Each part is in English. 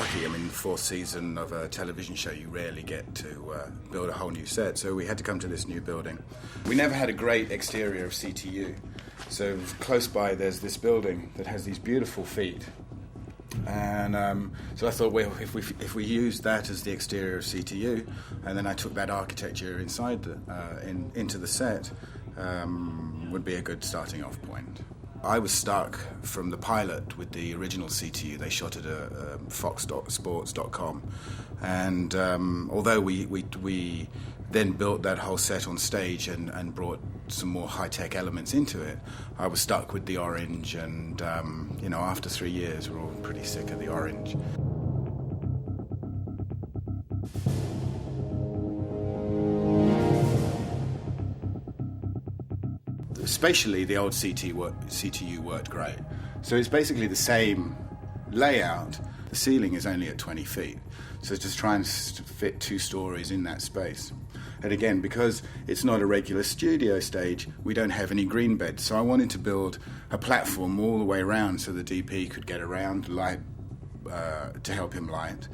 lucky. I mean, the fourth season of a television show, you rarely get to build a whole new set, so we had to come to this new building. We never had a great exterior of CTU, so close by there's this building that has these beautiful feet. And so I thought, well, if we use that as the exterior of CTU, and then I took that architecture inside into the set, would be a good starting off point. I was stuck from the pilot with the original CTU. They shot it at fox.sports.com, and although we then built that whole set on stage and brought some more high-tech elements into it, I was stuck with the orange, and after 3 years we're all pretty sick of the orange. Spatially, the old CTU worked great. So it's basically the same layout. The ceiling is only at 20 feet. So just trying to fit 2 stories in that space. And again, because it's not a regular studio stage, we don't have any green beds. So I wanted to build a platform all the way around so the DP could get around, light to help him light.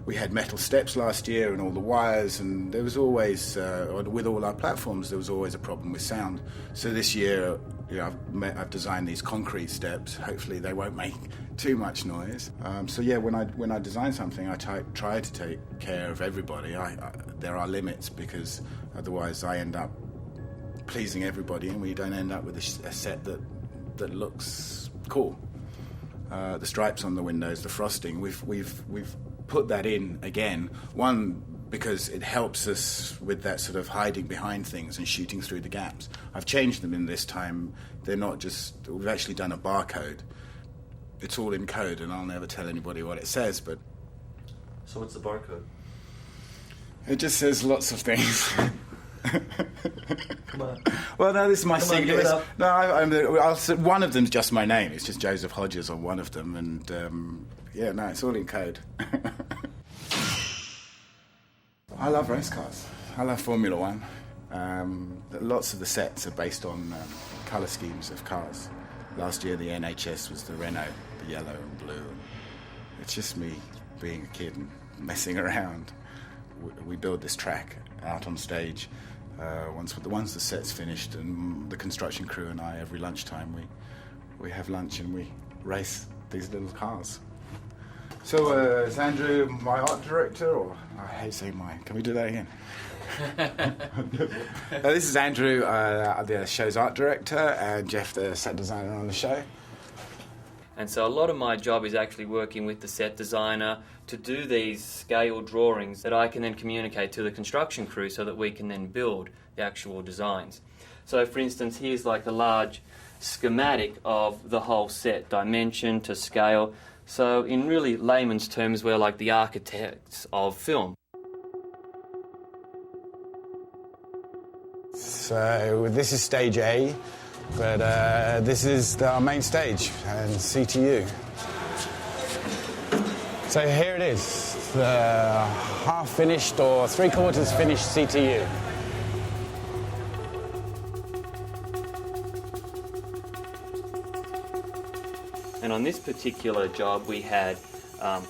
We had metal steps last year and all the wires, and there was always, with all our platforms, there was always a problem with sound. So this year, I've designed these concrete steps. Hopefully they won't make too much noise. When I design something, I try to take care of everybody. There are limits, because otherwise I end up pleasing everybody, and we don't end up with a set that looks cool. The stripes on the windows, the frosting, we've put that in again. One, because it helps us with that sort of hiding behind things and shooting through the gaps. I've changed them in this time. They're not just, we've actually done a barcode. It's all in code, and I'll never tell anybody what it says, but... So what's the barcode? It just says lots of things. Come on. Well, no, this is my secret. Give it up. No, one of them's just my name. It's just Joseph Hodges on one of them, and it's all in code. I love race cars. I love Formula One. Lots of the sets are based on colour schemes of cars. Last year the NHS was the Renault, the yellow and blue. It's just me being a kid and messing around. We build this track out on stage. Once the set's finished, and the construction crew and I, every lunchtime, we have lunch and we race these little cars. So is Andrew my art director, or I hate saying mine. Can we do that again? This is Andrew, the show's art director, and Jeff, the set designer on the show. And so a lot of my job is actually working with the set designer to do these scale drawings that I can then communicate to the construction crew so that we can then build the actual designs. So for instance, here's like a large schematic of the whole set, dimension to scale. So in really layman's terms, we're like the architects of film. So this is stage A, but this is our main stage, and CTU. So here it is, the half-finished or three-quarters finished CTU. And on this particular job, we had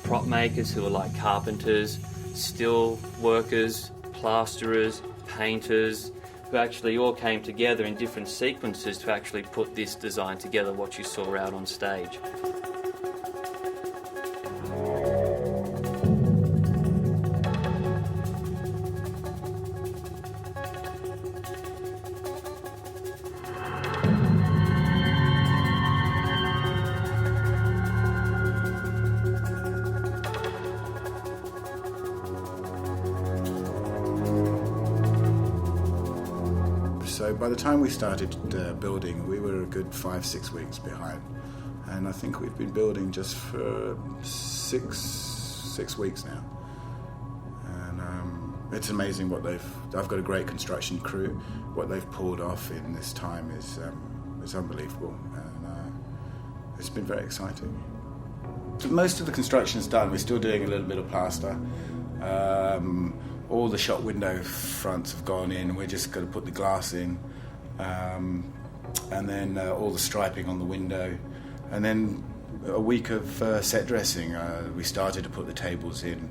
prop makers who were like carpenters, steel workers, plasterers, painters, who actually all came together in different sequences to actually put this design together, what you saw out on stage. So by the time we started building, we were a good 5-6 weeks behind, and I think we've been building just for six weeks now. And it's amazing what I've got a great construction crew. What they've pulled off in this time is unbelievable, and it's been very exciting. Most of the construction is done. We're still doing a little bit of plaster. All the shop window fronts have gone in. We're just going to put the glass in, and then all the striping on the window, and then a week of set dressing. We started to put the tables in.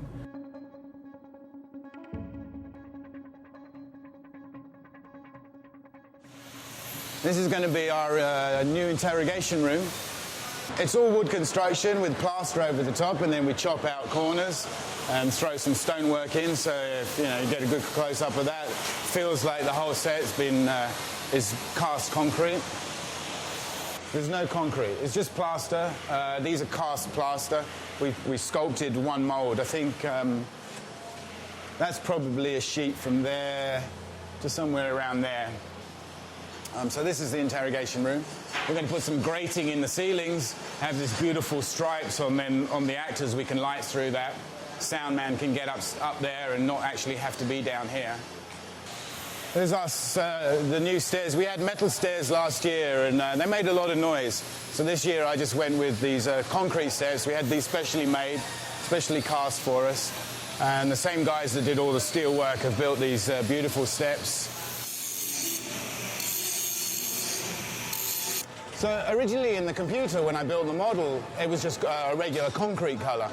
This is going to be our new interrogation room. It's all wood construction with plaster over the top, and then we chop out corners and throw some stonework in, so if, you get a good close-up of that. Feels like the whole set's been is cast concrete. There's no concrete, it's just plaster. These are cast plaster. We sculpted one mould. I think that's probably a sheet from there to somewhere around there. So this is the interrogation room. We're going to put some grating in the ceilings, have this beautiful stripes on the actors. We can light through that. Sound man can get up there and not actually have to be down here. There's us, the new stairs. We had metal stairs last year, and they made a lot of noise. So this year I just went with these concrete stairs. We had these specially made, specially cast for us. And the same guys that did all the steel work have built these beautiful steps. So originally in the computer, when I built the model, it was just a regular concrete color.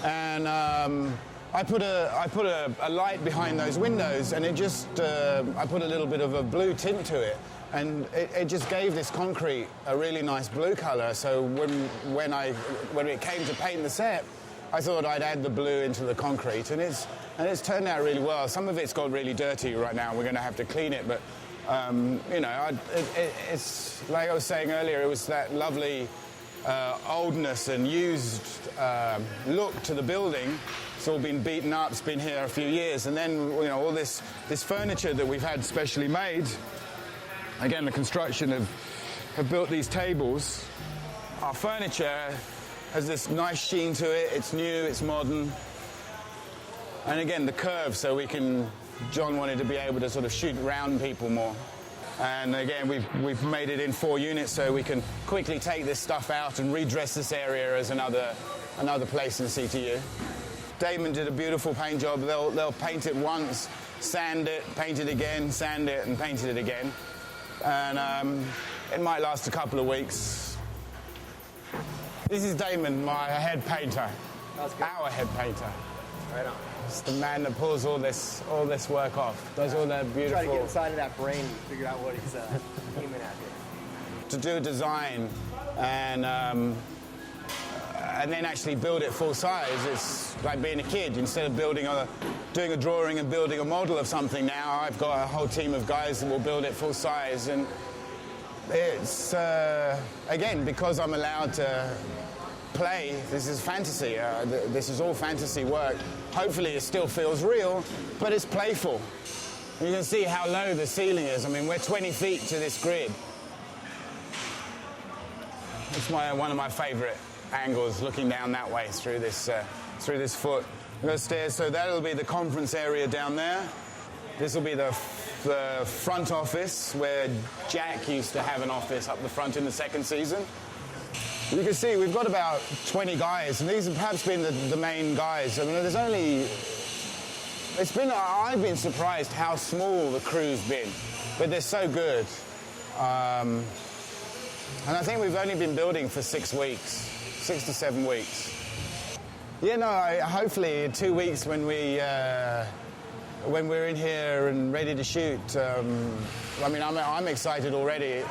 And I put a light behind those windows, and it just, I put a little bit of a blue tint to it. And it just gave this concrete a really nice blue color. So when it came to paint the set, I thought I'd add the blue into the concrete, and it's turned out really well. Some of it's got really dirty right now. We're going to have to clean it, but it's like I was saying earlier. It was that lovely oldness and used look to the building. It's all been beaten up. It's been here a few years, and then all this furniture that we've had specially made. Again, the construction have built these tables. Our furniture has this nice sheen to it. It's new. It's modern. And again, the curve, so we can. John wanted to be able to sort of shoot round people more. And again, we've made it in 4 units, so we can quickly take this stuff out and redress this area as another place in CTU. Damon did a beautiful paint job. They'll paint it once, sand it, paint it again, sand it, and paint it again. And it might last a couple of weeks. This is Damon, my head painter. Our head painter. Right on. It's the man that pulls all this work off. Does all that beautiful. Try to get inside of that brain and figure out what he's aiming at here. To do a design and then actually build it full size, it's like being a kid. Instead of doing a drawing and building a model of something, now I've got a whole team of guys that will build it full size, and it's again, because I'm allowed to play. This is fantasy. This is all fantasy work. Hopefully it still feels real, but it's playful. And you can see how low the ceiling is. I mean, we're 20 feet to this grid. It's one of my favorite angles, looking down that way through this foot. We've got stairs, so that'll be the conference area down there. This will be the front office, where Jack used to have an office up the front in the second season. You can see we've got about 20 guys, and these have perhaps been the main guys. I mean, I've been surprised how small the crew's been, but they're so good. And I think we've only been building for 6 weeks, 6 to 7 weeks. Yeah, no, hopefully in 2 weeks when we're in here and ready to shoot, I mean, I'm excited already.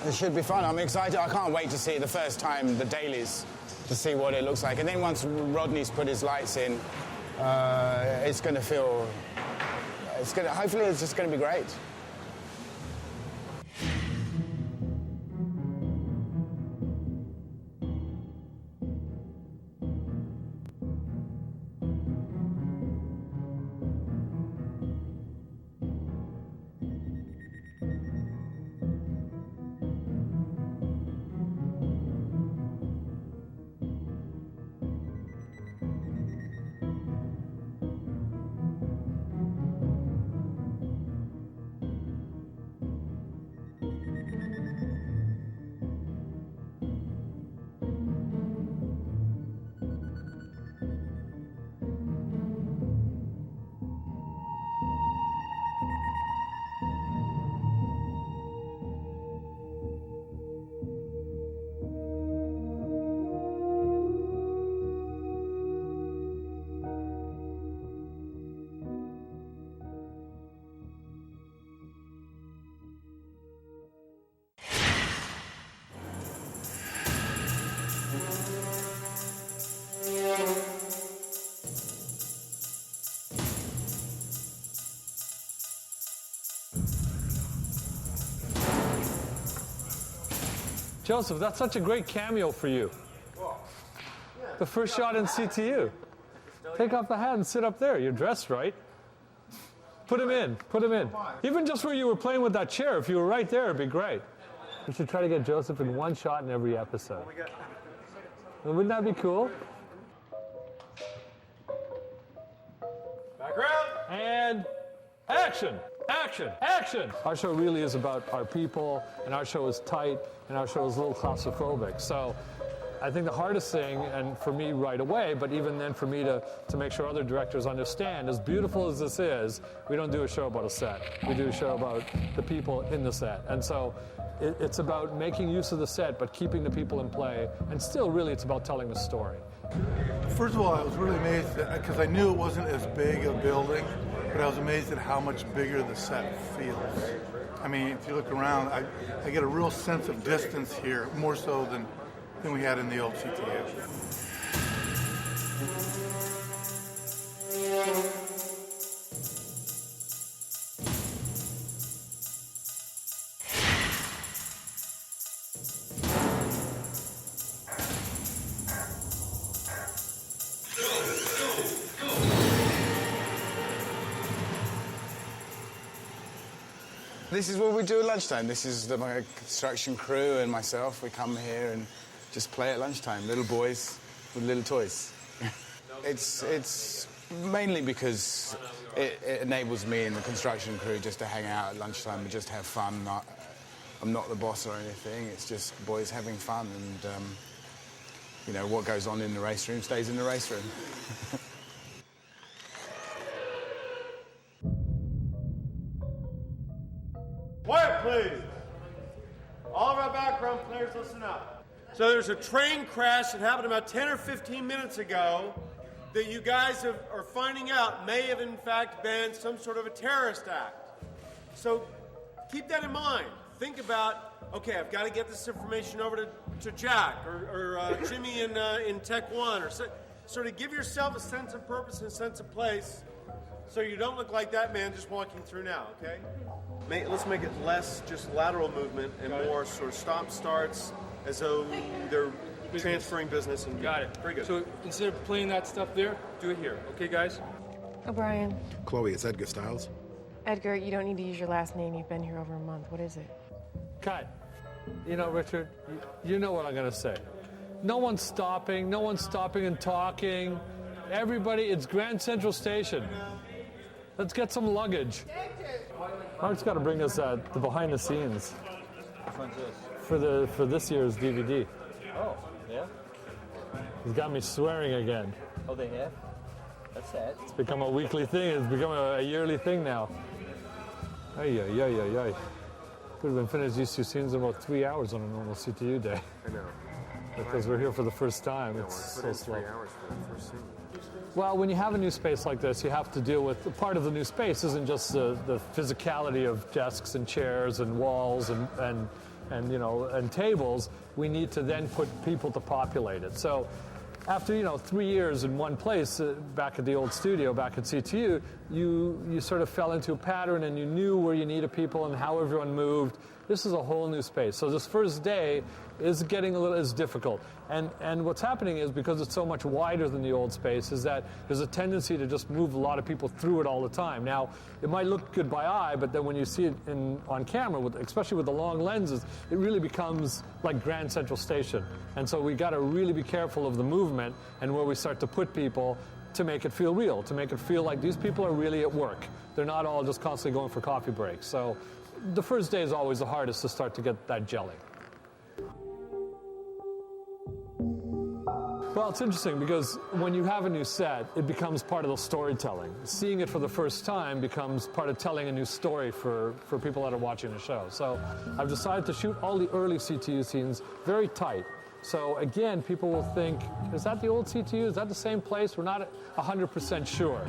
It should be fun. I'm excited. I can't wait to see it the first time, the dailies, to see what it looks like. And then once Rodney's put his lights in, it's going to feel... hopefully it's just going to be great. Joseph, that's such a great cameo for you. The first shot in CTU. Take off the hat and sit up there. You're dressed right. Put him in. Put him in. Even just where you were playing with that chair, if you were right there, it'd be great. We should try to get Joseph in one shot in every episode. Wouldn't that be cool? Background. And action! Action! Action! Our show really is about our people, and our show is tight, and our show is a little claustrophobic. So I think the hardest thing, and for me right away, but even then for me to make sure other directors understand, as beautiful as this is, we don't do a show about a set. We do a show about the people in the set. And so it's about making use of the set, but keeping the people in play, and still really it's about telling the story. First of all, I was really amazed because I knew it wasn't as big a building, but I was amazed at how much bigger the set feels. I mean, if you look around, I get a real sense of distance here, more so than we had in the old CTU. This is what we do at lunchtime. This is my construction crew and myself. We come here and just play at lunchtime. Little boys with little toys. It's mainly because it enables me and the construction crew just to hang out at lunchtime and just have fun. I'm not the boss or anything. It's just boys having fun, and you know, what goes on in the race room stays in the race room. Quiet, please. All of our background players, listen up. So there's a train crash that happened about 10 or 15 minutes ago that you guys are finding out may have in fact been some sort of a terrorist act. So keep that in mind. Think about, okay, I've got to get this information over to Jack or Jimmy in Tech 1. Or sort of give yourself a sense of purpose and a sense of place so you don't look like that man just walking through now, okay? Let's make it less just lateral movement and more sort of stop-starts as though they're transferring business. And got it. Very good. So instead of playing that stuff there, do it here. Okay, guys? O'Brien. Chloe, it's Edgar Stiles. Edgar, you don't need to use your last name. You've been here over a month. What is it? Cut. You know, Richard, you know what I'm going to say. No one's stopping. No one's stopping and talking. Everybody, it's Grand Central Station. Let's get some luggage. Mark's got to bring us the behind the scenes. Which one's this? For this year's DVD. Oh, yeah? He's got me swearing again. Oh, they have? That's sad. It's become a weekly thing. It's become a yearly thing now. Ay. Could have been finished these two scenes in about 3 hours on a normal CTU day. I know. Because we're here for the first time. No, It's I put so in slow. 3 hours for the first scene. Well, when you have a new space like this, you have to deal with, part of the new space isn't just the physicality of desks and chairs and walls and tables. We need to then put people to populate it. So after 3 years in one place, back at the old studio, back at CTU, you sort of fell into a pattern and you knew where you needed people and how everyone moved. This is a whole new space. So this first day is getting is difficult. And what's happening is, because it's so much wider than the old space, is that there's a tendency to just move a lot of people through it all the time. Now, it might look good by eye, but then when you see it on camera, especially with the long lenses, it really becomes like Grand Central Station. And so we got to really be careful of the movement and where we start to put people to make it feel real, to make it feel like these people are really at work. They're not all just constantly going for coffee breaks. So the first day is always the hardest to start to get that gelling. Well, it's interesting because when you have a new set, it becomes part of the storytelling. Seeing it for the first time becomes part of telling a new story for people that are watching the show. So I've decided to shoot all the early CTU scenes very tight. So again, people will think, is that the old CTU? Is that the same place? We're not 100% sure.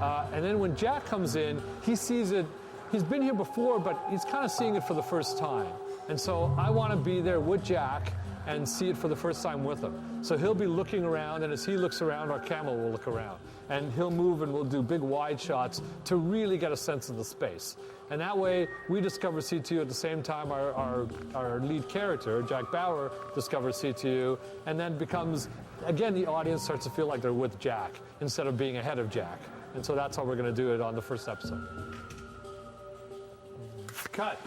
And then when Jack comes in, he sees it. He's been here before, but he's kind of seeing it for the first time. And so I want to be there with Jack and see it for the first time with him. So he'll be looking around, and as he looks around, our camera will look around. And he'll move, and we'll do big wide shots to really get a sense of the space. And that way, we discover CTU at the same time our lead character, Jack Bauer, discovers CTU, and then becomes, again, the audience starts to feel like they're with Jack instead of being ahead of Jack. And so that's how we're going to do it on the first episode. Cut.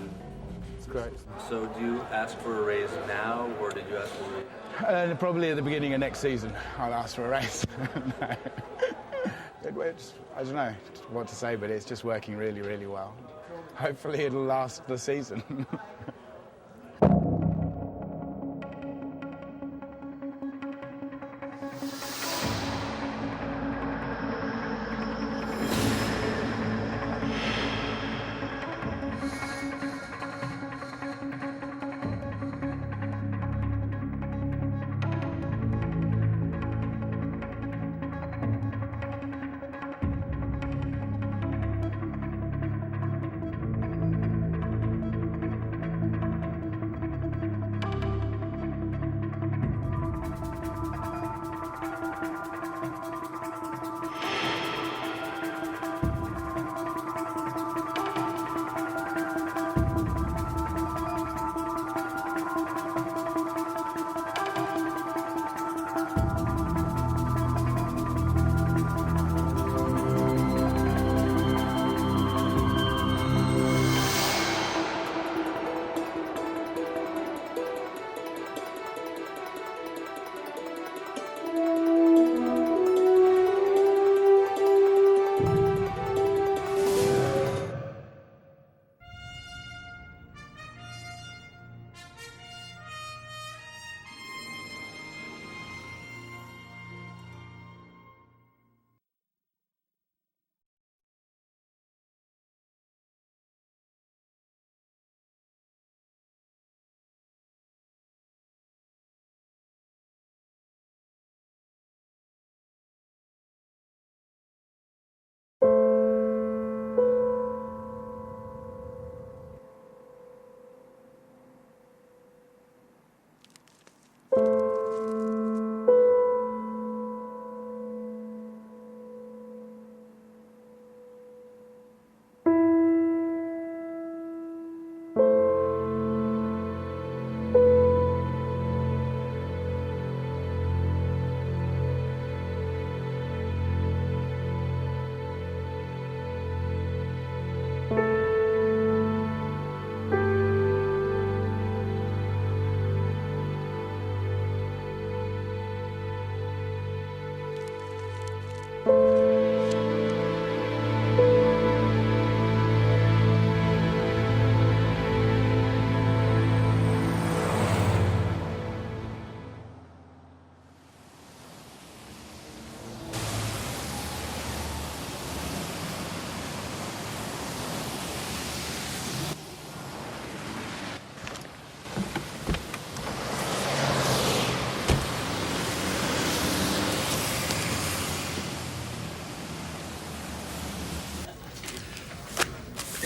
It's great. So do you ask for a raise now, or did you ask for a raise? Probably at the beginning of next season, I'll ask for a raise. No. I don't know what to say, but it's just working really, really well. Hopefully it'll last the season.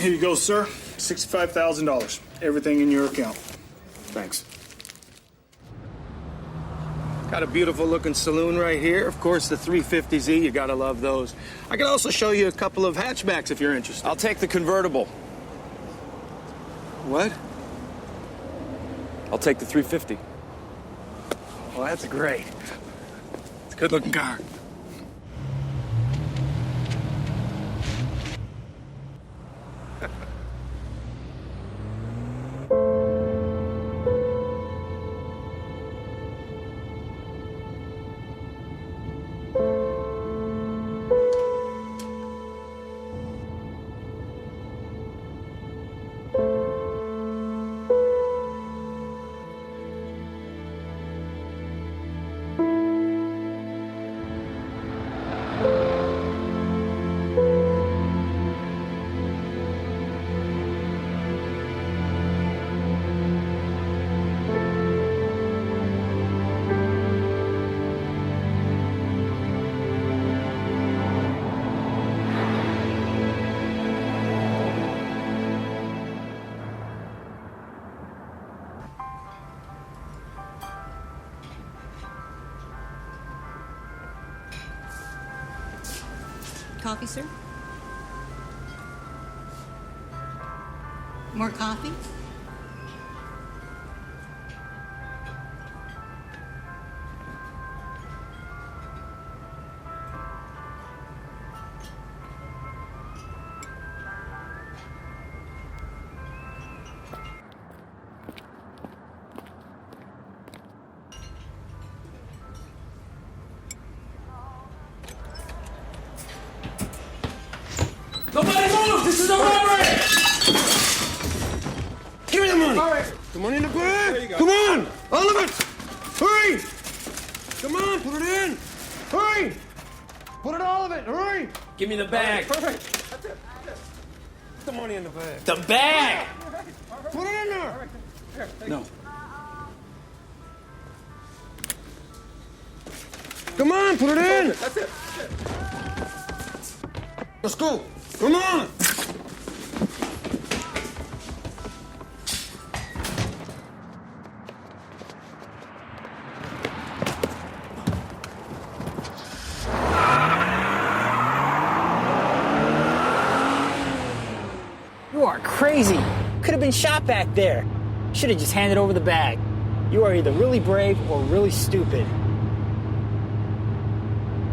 Here you go, sir. $65,000. Everything in your account. Thanks. Got a beautiful looking saloon right here. Of course, the 350Z, you gotta love those. I can also show you a couple of hatchbacks if you're interested. I'll take the convertible. What? I'll take the 350. Well, that's great. It's a good looking car. Coffee, sir? More coffee? Nobody move! This is a robbery! Give me the money! All right. The money in the bag! There you go. Come on! All of it! Hurry! Come on, put it in! Hurry! Put it all of it! Hurry! Give me the bag. Perfect. That's it. Put the money in the bag. The bag! Put it in there! No. Come on, put it in! That's it. Let's go! Come on! You are crazy. Could have been shot back there. Should have just handed over the bag. You are either really brave or really stupid.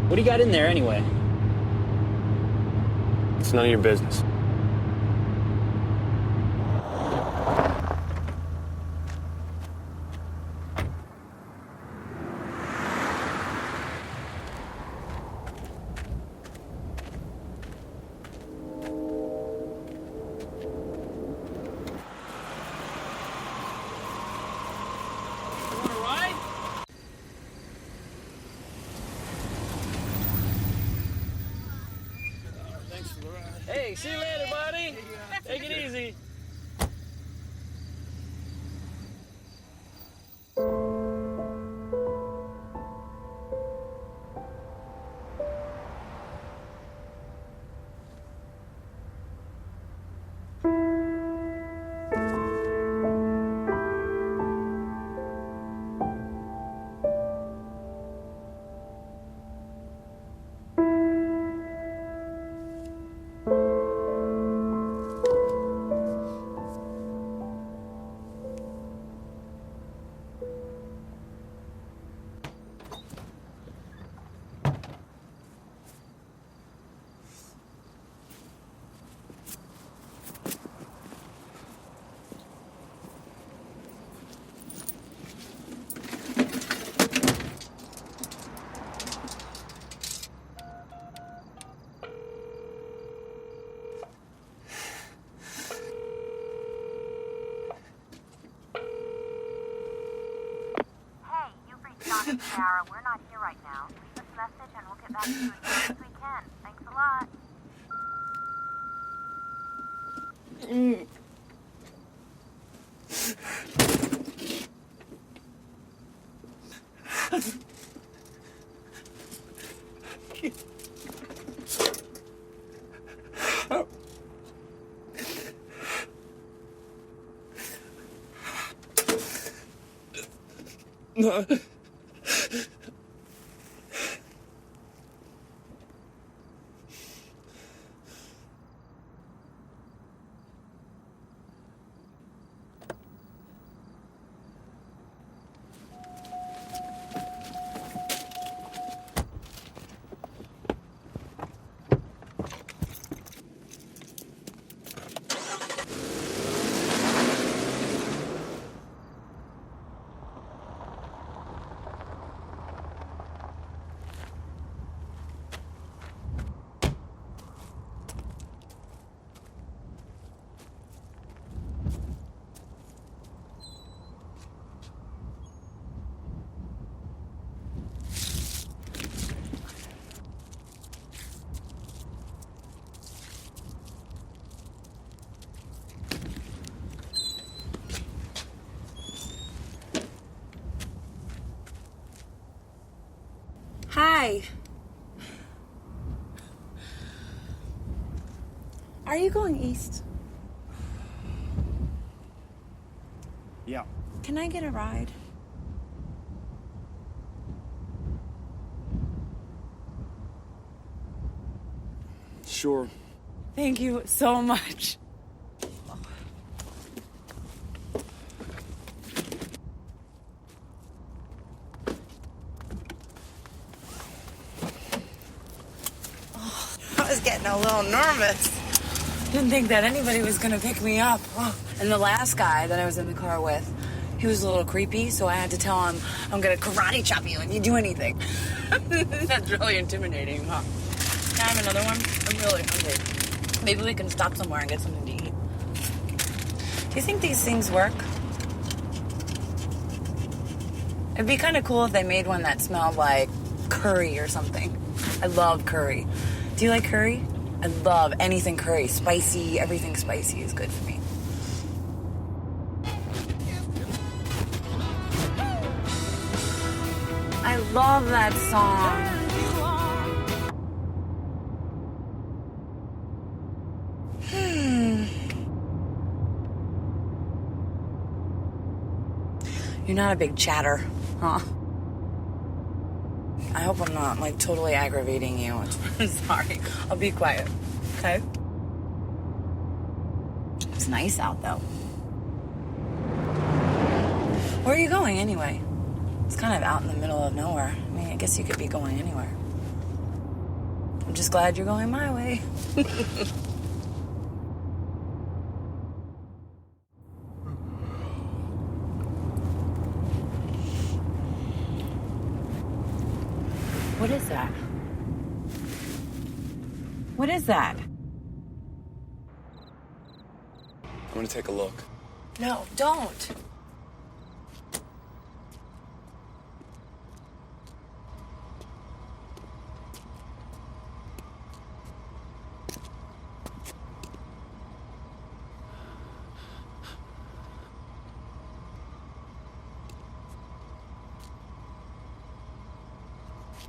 What do you got in there anyway? It's none of your business. Hey, see you later, buddy. Take it easy. Sarah, we're not here right now. Leave us a message and we'll get back to you as soon as we can. Thanks a lot. No. Hi. Are you going east? Yeah. Can I get a ride? Sure. Thank you so much. I was getting a little nervous. Didn't think that anybody was gonna pick me up. Oh. And the last guy that I was in the car with, he was a little creepy, so I had to tell him, I'm gonna karate chop you if you do anything. That's really intimidating, huh? Can I have another one? I'm really hungry. Maybe we can stop somewhere and get something to eat. Do you think these things work? It'd be kind of cool if they made one that smelled like curry or something. I love curry. Do you like curry? I love anything curry. Spicy, everything spicy is good for me. I love that song. You're not a big chatter, huh? I hope I'm not, like, totally aggravating you. I'm sorry. I'll be quiet, okay? It's nice out, though. Where are you going, anyway? It's kind of out in the middle of nowhere. I mean, I guess you could be going anywhere. I'm just glad you're going my way. What is that? What is that? I'm gonna take a look. No, don't.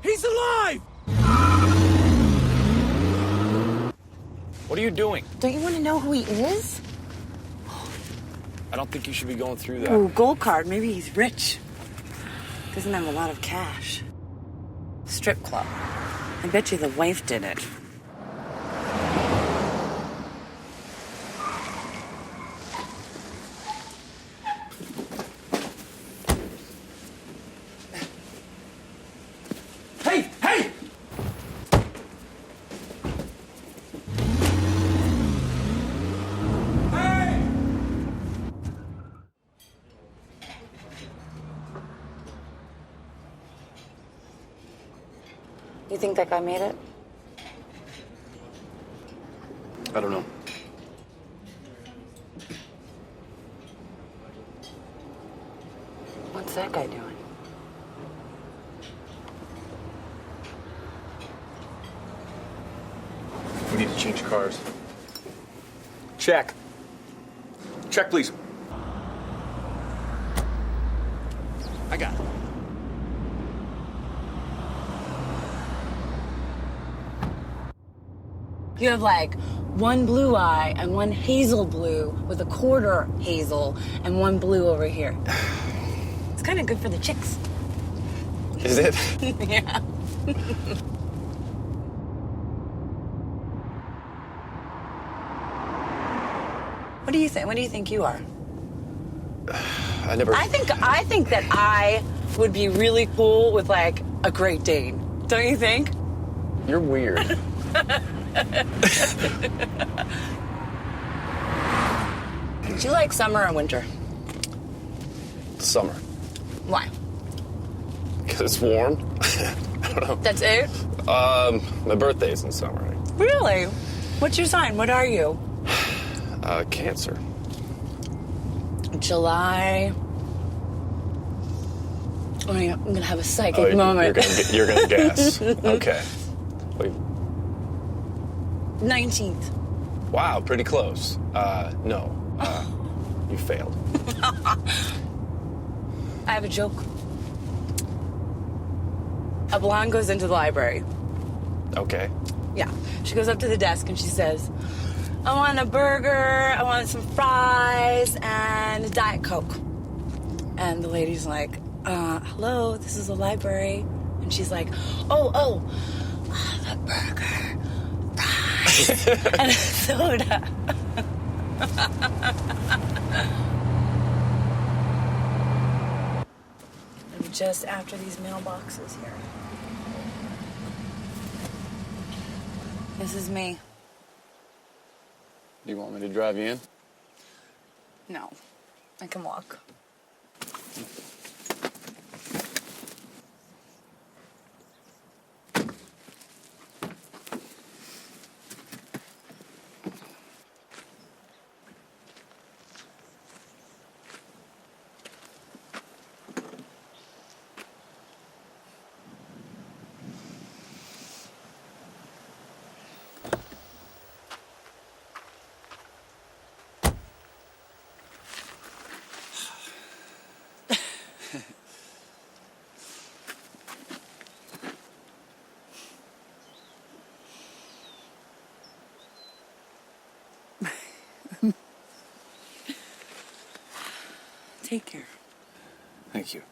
He's alive! What are you doing? Don't you want to know who he is? I don't think you should be going through that. Oh, gold card. Maybe he's rich. Doesn't have a lot of cash. Strip club. I bet you the wife did it. Hey! Hey! You think that guy made it? I don't know. What's that guy doing? We need to change cars. Check. Check, please. I got it. You have like one blue eye and one hazel blue with a quarter hazel and one blue over here. It's kind of good for the chicks. Is it? Yeah. What do you think? What do you think you are? I never... I think that I would be really cool with like a Great Dane. Don't you think? You're weird. Do you like summer or winter? Summer. Why? Because it's warm. I don't know. That's it? My birthday's in summer. Really? What's your sign? What are you? Cancer. July. Oh, yeah, I'm gonna have a psychic moment. You're gonna guess. Okay. Wait. 19th. Wow, pretty close. No. You failed. I have a joke. A blonde goes into the library. Okay. Yeah. She goes up to the desk and she says, I want a burger, I want some fries, and a Diet Coke. And the lady's like, hello, this is the library. And she's like, oh, the burger, fries, and a soda. I'm just after these mailboxes here. This is me. Do you want me to drive you in? No, I can walk. Take care. Thank you.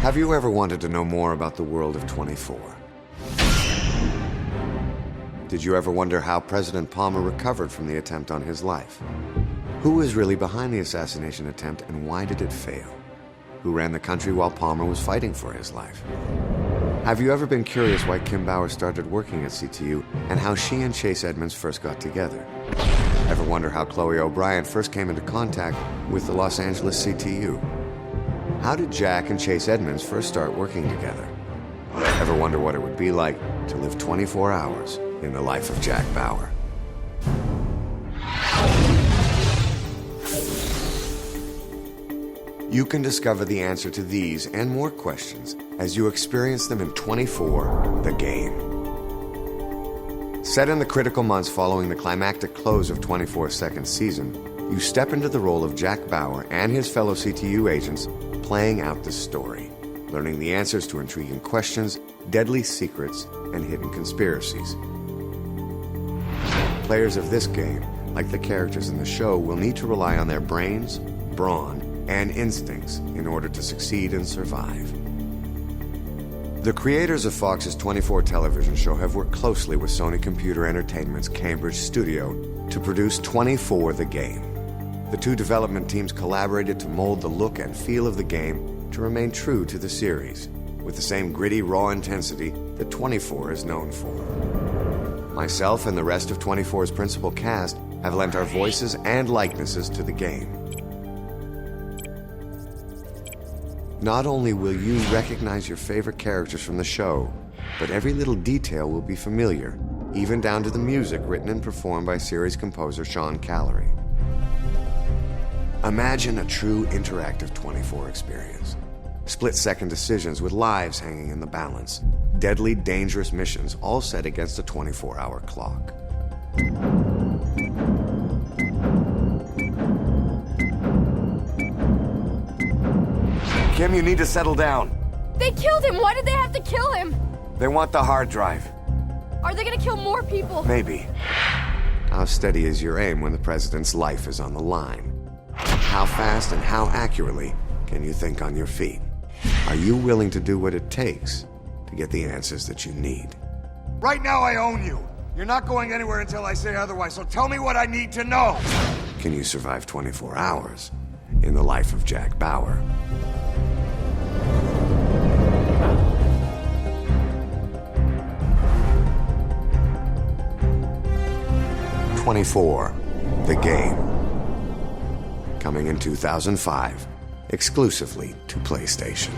Have you ever wanted to know more about the world of 24? Did you ever wonder how President Palmer recovered from the attempt on his life? Who was really behind the assassination attempt and why did it fail? Who ran the country while Palmer was fighting for his life? Have you ever been curious why Kim Bauer started working at CTU and how she and Chase Edmonds first got together? Ever wonder how Chloe O'Brien first came into contact with the Los Angeles CTU? How did Jack and Chase Edmonds first start working together? Ever wonder what it would be like to live 24 hours in the life of Jack Bauer? You can discover the answer to these and more questions as you experience them in 24, The Game. Set in the critical months following the climactic close of 24's second season, you step into the role of Jack Bauer and his fellow CTU agents playing out the story, learning the answers to intriguing questions, deadly secrets, and hidden conspiracies. Players of this game, like the characters in the show, will need to rely on their brains, brawn, and instincts in order to succeed and survive. The creators of Fox's 24 television show have worked closely with Sony Computer Entertainment's Cambridge studio to produce 24 The Game. The two development teams collaborated to mold the look and feel of the game to remain true to the series, with the same gritty, raw intensity that 24 is known for. Myself and the rest of 24's principal cast have lent our voices and likenesses to the game. Not only will you recognize your favorite characters from the show, but every little detail will be familiar, even down to the music written and performed by series composer Sean Callery. Imagine a true interactive 24 experience. Split-second decisions with lives hanging in the balance. Deadly, dangerous missions, all set against a 24-hour clock. Kim, you need to settle down. They killed him! Why did they have to kill him? They want the hard drive. Are they gonna kill more people? Maybe. How steady is your aim when the president's life is on the line? How fast and how accurately can you think on your feet? Are you willing to do what it takes to get the answers that you need? Right now I own you. You're not going anywhere until I say otherwise, so tell me what I need to know. Can you survive 24 hours in the life of Jack Bauer? The Game. Coming in 2005, exclusively to PlayStation.